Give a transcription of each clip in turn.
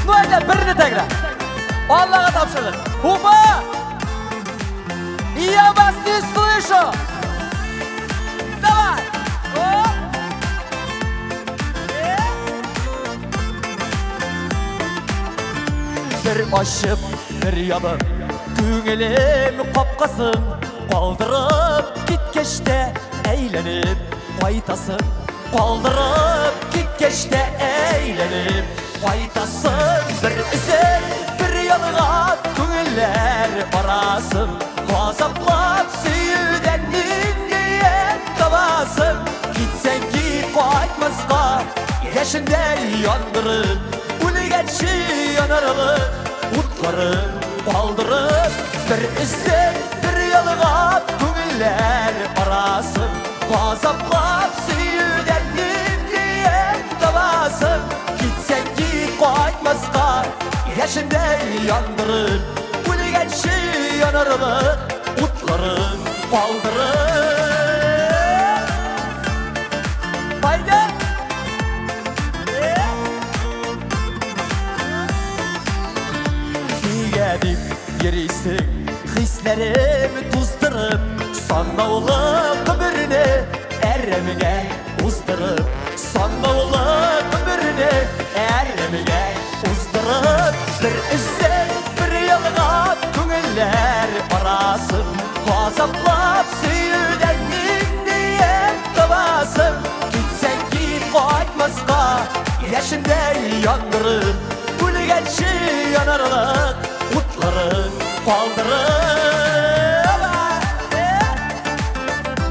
Böyle birini tekrar. Allah'a topşırdık. Ufa! Я вас не слышу! Давай! Оп! Bir aşıp bir yanıp Көңілім қапқасын Қалдырып кеткеште Әйленіп қайтасын Қалдырып кеткеште Әйленіп қайтасын Bir ізін bir yanıға Көңілер барасын Ғазаплап сүйуден Үндейен табасын Кетсен кит қайтмасқа Яшінде яндырып Өлгенші янарылып Утlarım kaldırıp Bir ізін bir yanığa Көңілер барасын Ғазаплап сүйуден Үндейен табасын Кетсен кит қайтмасқа Яшінде яндырып Өлгенші янарылып Утlarım kaldırıp Haydi Diyedip yerisin Hislerimi tuzdırıp Sannalı ömrünü Eremine uzdırıp Sannalı ömrünü Eremine uzdırıp Bir ізін bir yanığa Көңілер барасын Ғазаплап сүйуден Үндейен табасын Кетсен кит қайтмасқа Яшінде яндырып Өлгенші янарылық Утlarım kaldırıp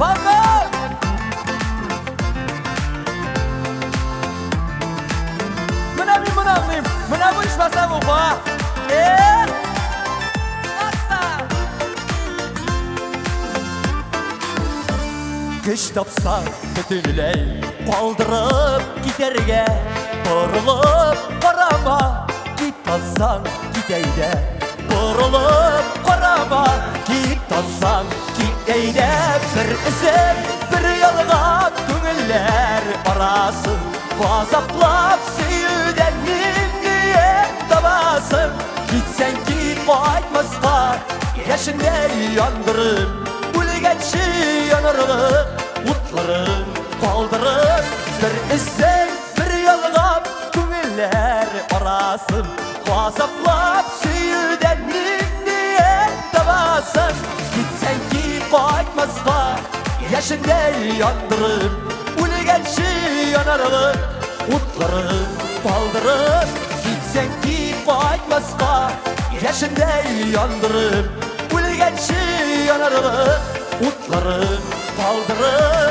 Bakın Mına bir mına mıyım? Mına bu iş basa bu ba Güç tapsa bütünley Kaldırıp giderge Bırılıp karama Git alsan gideyde Bırılıp karama Git alsan gideyde Bir ізін bir yanığa Көңілер барасын Ғазаплап сүйуден Үндейен табасын Кетсен кит қайтмасқа Яшінде яндырып Өлгенші янарылық Утlarım kaldırıp Bir ізін bir yanığa Көңілер барасын Ғазаплап сүйуден Үндейен табасын Кетсен кит қайтмасқа Яшінде яндырып Өлгенші янарылық Утlarım kaldırıp Кетсен kit қайтмасқа Яшінде яндырып Өлгенші янарылық Утlarım kaldırıp